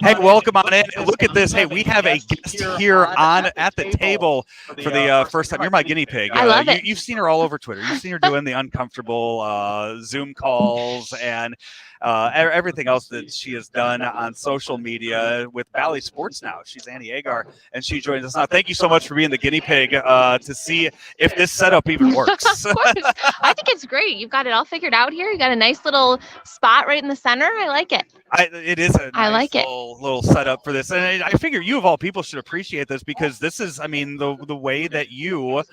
Hey, welcome on in. Look at this. Hey, we have a guest here on at the table for the first time. You're my guinea pig. I love it. You've seen her all over Twitter. You've seen her doing the uncomfortable Zoom calls and everything else that she has done on social media with Bally Sports now. She's Annie Agar, and she joins us now. Thank you so much for being the guinea pig to see if this setup even works. Of course. I think it's great. You've got it all figured out here. You got a nice little spot right in the center. I like it. It is a nice little setup for this. And I figure you, of all people, should appreciate this because this is, I mean, the way that you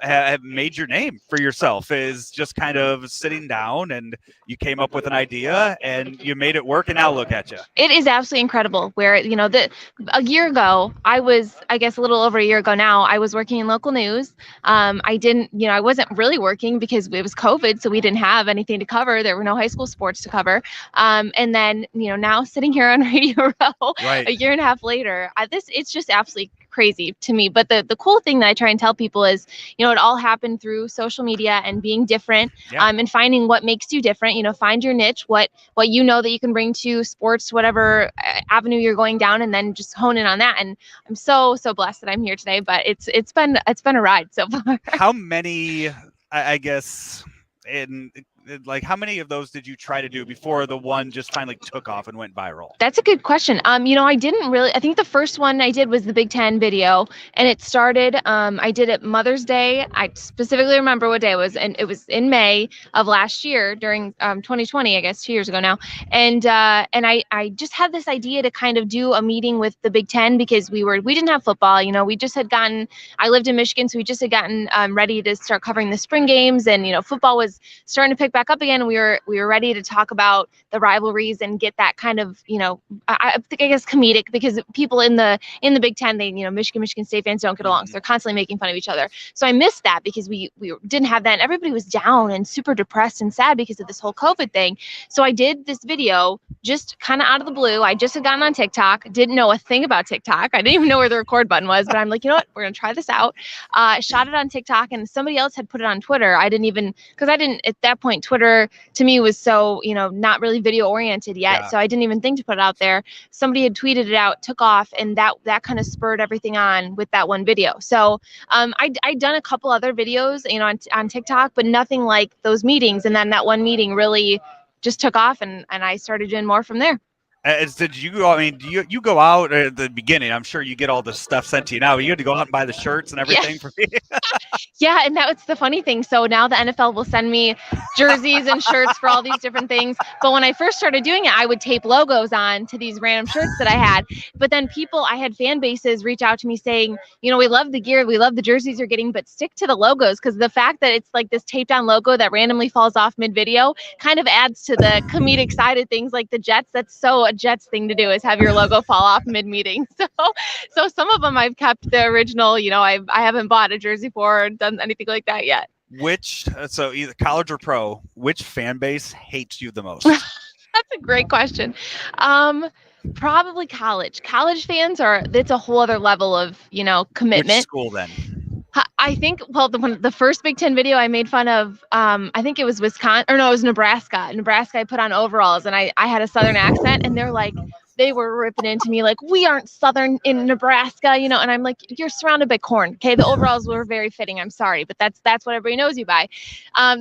have made your name for yourself is just kind of sitting down and you came up with an idea and you made it work, and now look at you. It is absolutely incredible. Where, a year ago, I guess a little over a year ago now, I was working in local news. I wasn't really working because it was COVID, so we didn't have anything to cover. There were no high school sports to cover. And then, now sitting here on Radio Row, right, a year and a half later, it's just absolutely crazy to me. But the cool thing that I try and tell people is, it all happened through social media and being different, and finding what makes you different. Find your niche, what you know that you can bring to sports, whatever avenue you're going down, and then just hone in on that. And I'm so blessed that I'm here today. But it's been a ride so far. How many, I guess, how many of those did you try to do before the one just finally took off and went viral? That's a good question. I didn't really, I think the first one I did was the Big Ten video, and it started, I did it Mother's Day. I specifically remember what day it was, and it was in May of last year during 2020, I guess 2 years ago now. And I just had this idea to kind of do a meeting with the Big Ten because we didn't have football. We just had I lived in Michigan, so we just had gotten ready to start covering the spring games, and football was starting to pick back up again. We were ready to talk about the rivalries and get that kind of, I guess comedic, because people in the Big Ten, they, Michigan State fans don't get along, so they're constantly making fun of each other. So I missed that because we didn't have that, and everybody was down and super depressed and sad because of this whole COVID thing. So I did this video just kind of out of the blue. I just had gotten on TikTok, didn't know a thing about TikTok. I didn't even know where the record button was, but I'm like, you know what, we're gonna try this out. Shot it on TikTok, and somebody else had put it on Twitter. Because at that point, Twitter to me was so, not really video oriented yet. So I didn't even think to put it out there. Somebody had tweeted it out, took off, and that kind of spurred everything on with that one video. So I'd done a couple other videos, on TikTok, but nothing like those meetings. And then that one meeting really just took off, and I started doing more from there. Did you go? I mean, do you go out at the beginning? I'm sure you get all this stuff sent to you now. You had to go out and buy the shirts and everything for me. Yeah, and that's the funny thing. So now the NFL will send me jerseys and shirts for all these different things. But when I first started doing it, I would tape logos on to these random shirts that I had. But then I had fan bases reach out to me saying, we love the gear, we love the jerseys you're getting, but stick to the logos, because the fact that it's like this taped on logo that randomly falls off mid-video kind of adds to the comedic side of things, like the Jets. That's so a Jets thing to do, is have your logo fall off mid-meeting. So some of them I've kept the original. I haven't bought a jersey for or done anything like that yet. So either college or pro, which fan base hates you the most? That's a great question. Probably college. College fans it's a whole other level of, commitment. Which school then? I think, the first Big Ten video I made fun of, I think it was Wisconsin, or no, it was Nebraska. Nebraska, I put on overalls, and I had a Southern accent, and they were ripping into me like, we aren't Southern in Nebraska, and I'm like, you're surrounded by corn. Okay, the overalls were very fitting. I'm sorry, but that's what everybody knows you by. I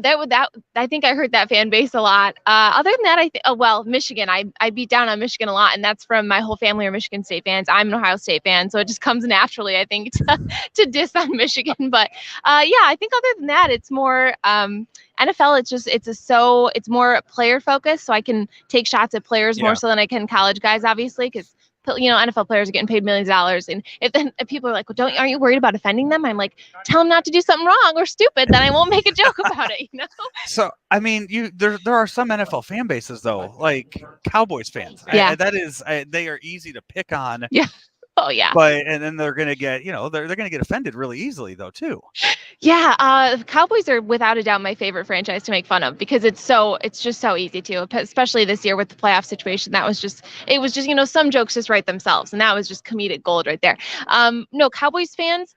think I heard that fan base a lot. Other than that, Michigan. I beat down on Michigan a lot, and that's from my whole family are Michigan State fans. I'm an Ohio State fan, so it just comes naturally, I think, to diss on Michigan. But I think other than that, it's more NFL. It's more player focused, so I can take shots at players more so than I can college guys, obviously, because NFL players are getting paid millions of dollars. And if people are like, well, aren't you worried about offending them? I'm like, tell them not to do something wrong or stupid, then I won't make a joke about it. So I mean, there are some NFL fan bases though, like Cowboys fans. Yeah, they are easy to pick on. Yeah. Oh yeah. But and then they're gonna get they're gonna get offended really easily though too. Yeah, Cowboys are without a doubt my favorite franchise to make fun of, because it's just so easy to, especially this year with the playoff situation. It was just some jokes just write themselves, and that was just comedic gold right there. No, Cowboys fans,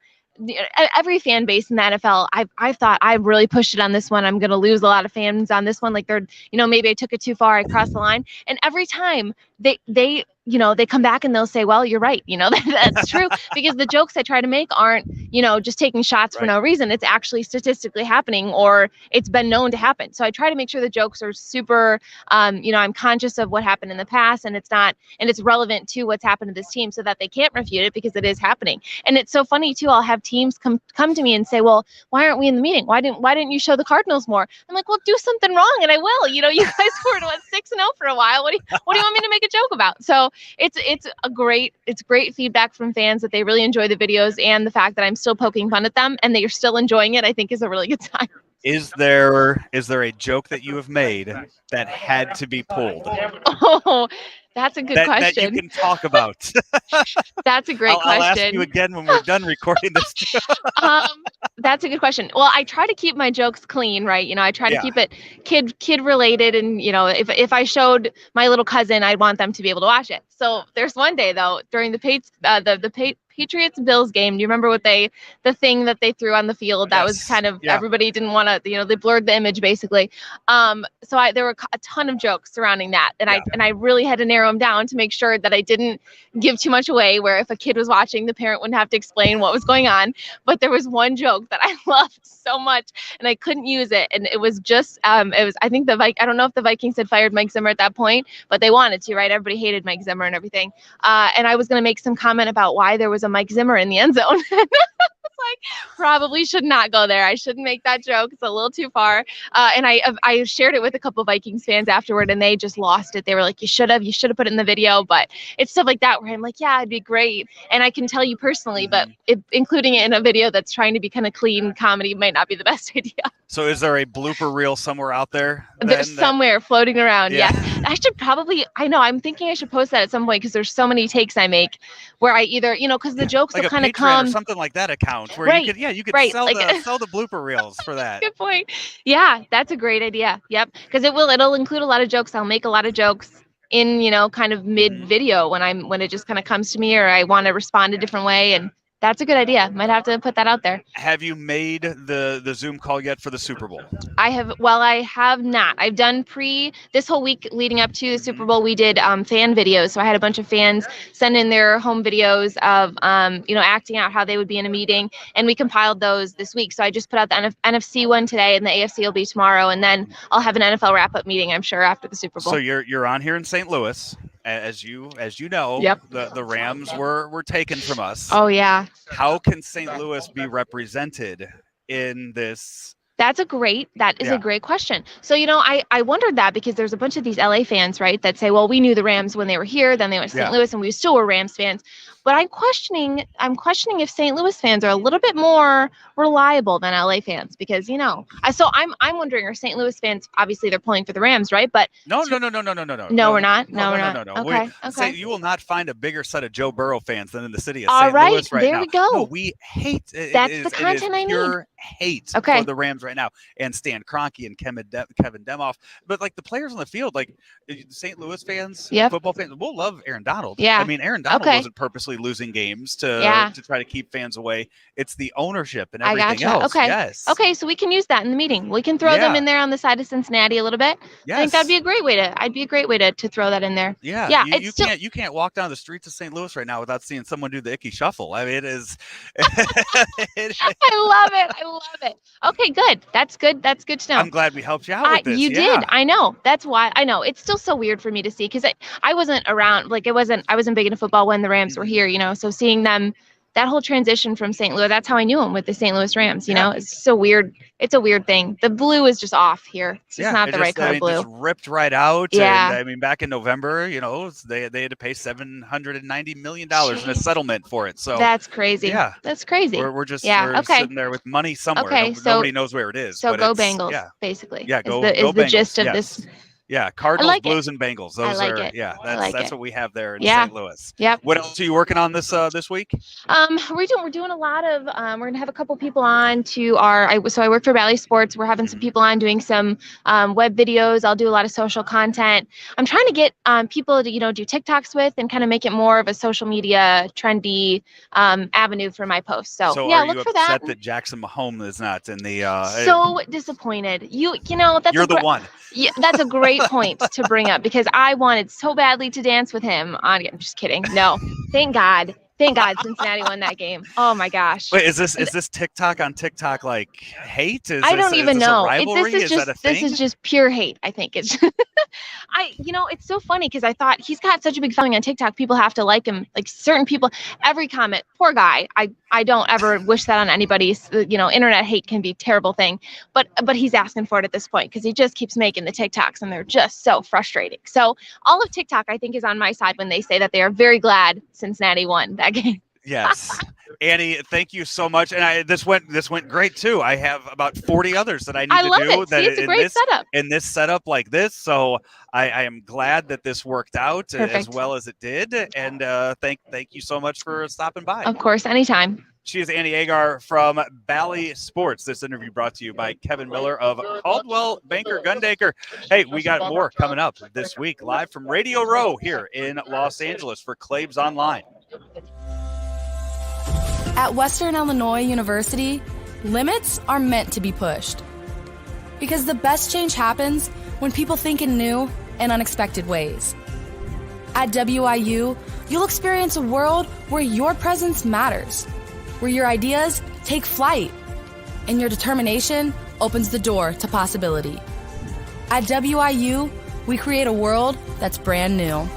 every fan base in the NFL, I've thought I really pushed it on this one. I'm going to lose a lot of fans on this one. Like maybe I took it too far. I crossed the line. And every time they they come back and they'll say, well, you're right. That's true, because the jokes I try to make aren't, just taking shots for no reason. It's actually statistically happening, or it's been known to happen. So I try to make sure the jokes are super, I'm conscious of what happened in the past, and it's relevant to what's happened to this team, so that they can't refute it, because it is happening. And it's so funny too. I'll have teams come to me and say, well, why aren't we in the meeting? Why didn't you show the Cardinals more? I'm like, well, do something wrong and I will. You guys were 6-0 for a while. What do you want me to make a joke about? So it's great feedback from fans that they really enjoy the videos, and the fact that I'm still poking fun at them and that you're still enjoying it, I think, is a really good sign. Is there a joke that you have made that had to be pulled? Oh, that's a good question. That you can talk about. That's a great question. I'll ask you again when we're done recording this. That's a good question. Well, I try to keep my jokes clean, right? I try to keep it kid related, and if I showed my little cousin, I'd want them to be able to watch it. So there's one day though, during the Patriots Bills game. Do you remember the thing that they threw on the field? That was kind of, everybody didn't want to, they blurred the image basically. So there were a ton of jokes surrounding that, and I really had to narrow them down to make sure that I didn't give too much away, where if a kid was watching, the parent wouldn't have to explain what was going on. But there was one joke that I loved so much, and I couldn't use it, and it was just I think I don't know if the Vikings had fired Mike Zimmer at that point, but they wanted to, right? Everybody hated Mike Zimmer and everything, and I was going to make some comment about why there was a Mike Zimmer in the end zone. Probably should not go there. I shouldn't make that joke. It's a little too far. And I shared it with a couple Vikings fans afterward, and they just lost it. They were like, you should have put it in the video. But it's stuff like that where I'm like, yeah, it'd be great. And I can tell you personally, but including it in a video that's trying to be kind of clean comedy might not be the best idea. So is there a blooper reel somewhere out there? There's somewhere floating around. Yeah. I should probably, I'm thinking I should post that at some point, because there's so many takes I make where I either, because the jokes will kind of come. Or something like that account where you could sell the blooper reels for that. Good point. Yeah, that's a great idea. Yep. Because it'll include a lot of jokes. I'll make a lot of jokes in, kind of mid video when it just kind of comes to me, or I want to respond a different way. And that's a good idea. Might have to put that out there. Have you made the Zoom call yet for the Super Bowl? I have not. I've done this whole week leading up to the Super Bowl. We did fan videos. So I had a bunch of fans send in their home videos of, acting out how they would be in a meeting. And we compiled those this week. So I just put out the NFC one today, and the AFC will be tomorrow. And then I'll have an NFL wrap-up meeting, I'm sure, after the Super Bowl. So you're on here in St. Louis. As you know, the Rams were taken from us. Oh, yeah. How can St. Louis be represented in this? That is a great question. So, I wondered that, because there's a bunch of these LA fans, right, that say, well, we knew the Rams when they were here, then they went to St. Louis, and we still were Rams fans. But I'm questioning if St. Louis fans are a little bit more reliable than LA fans, because so I'm wondering, are St. Louis fans, obviously they're pulling for the Rams, right? But no. No, we're not. No, we're not. Okay. You will not find a bigger set of Joe Burrow fans than in the city of St. Louis right now. There we go. No, we hate it. That's the content I need. Pure hate for the Rams right now, and Stan Kroenke and Kevin Demoff. But like the players on the field, like St. Louis fans, football fans, we'll love Aaron Donald. Yeah. I mean, Aaron Donald wasn't purposely losing games to try to keep fans away. It's the ownership and everything else. Okay. Yes. Okay, so we can use that in the meeting. We can throw them in there on the side of Cincinnati a little bit. Yes. I think that'd be a great way to throw that in there. Yeah. You can't walk down the streets of St. Louis right now without seeing someone do the icky shuffle. I mean, it is. I love it. Okay, good. That's good to know. I'm glad we helped you out with this. You did. I know. That's why. I know. It's still so weird for me to see, because I wasn't around. Like, I wasn't big into football when the Rams were here, So seeing them, that whole transition from St. Louis, that's how I knew him, with the St. Louis Rams. It's so weird. It's a weird thing. The blue is just off here. It's just not the right color blue. Just ripped right out. Yeah. And, I mean, back in November, they had to pay $790 million in a settlement for it. So that's crazy. Yeah, that's crazy. We're sitting there with money somewhere. Okay, Nobody knows where it is. So go Bengals, basically. Yeah, go Bengals. The gist of this. Yeah, Cardinals, Blues, and Bengals. Those that's what we have there in St. Louis. Yep. What else are you working on this week? We're doing a lot of we're gonna have a couple people on to I work for Bally Sports. We're having some people on doing some web videos. I'll do a lot of social content. I'm trying to get people to do TikToks with, and kind of make it more of a social media trendy avenue for my posts. So yeah, look for that. Are you upset that Jackson Mahomes is not in the so disappointed. That's you're the one. Yeah, that's a great great point to bring up because I wanted so badly to dance with him. I'm just kidding. No, thank God. Thank God Cincinnati won that game. Oh my gosh. Wait, is this TikTok on TikTok like hate? I don't even know. A rivalry? This is just pure hate. I think it's. It's so funny because I thought he's got such a big following on TikTok. People have to like him. Like certain people, every comment. Poor guy. I don't ever wish that on anybody's. Internet hate can be a terrible thing, but he's asking for it at this point because he just keeps making the TikToks and they're just so frustrating. So all of TikTok, I think, is on my side when they say that they are very glad Cincinnati won that game. Yes. Annie, thank you so much. And this went great too. I have about 40 others that I need to do. See, it's a great setup. In this setup like this. So I am glad that this worked out Perfect. as well as it did. And thank you so much for stopping by. Of course, anytime. She is Annie Agar from Bally Sports. This interview brought to you by Kevin Miller of Caldwell Banker Gundaker. Hey, we got more coming up this week live from Radio Row here in Los Angeles for Claves Online. At Western Illinois University, limits are meant to be pushed. Because the best change happens when people think in new and unexpected ways. At WIU, you'll experience a world where your presence matters, where your ideas take flight, and your determination opens the door to possibility. At WIU, we create a world that's brand new.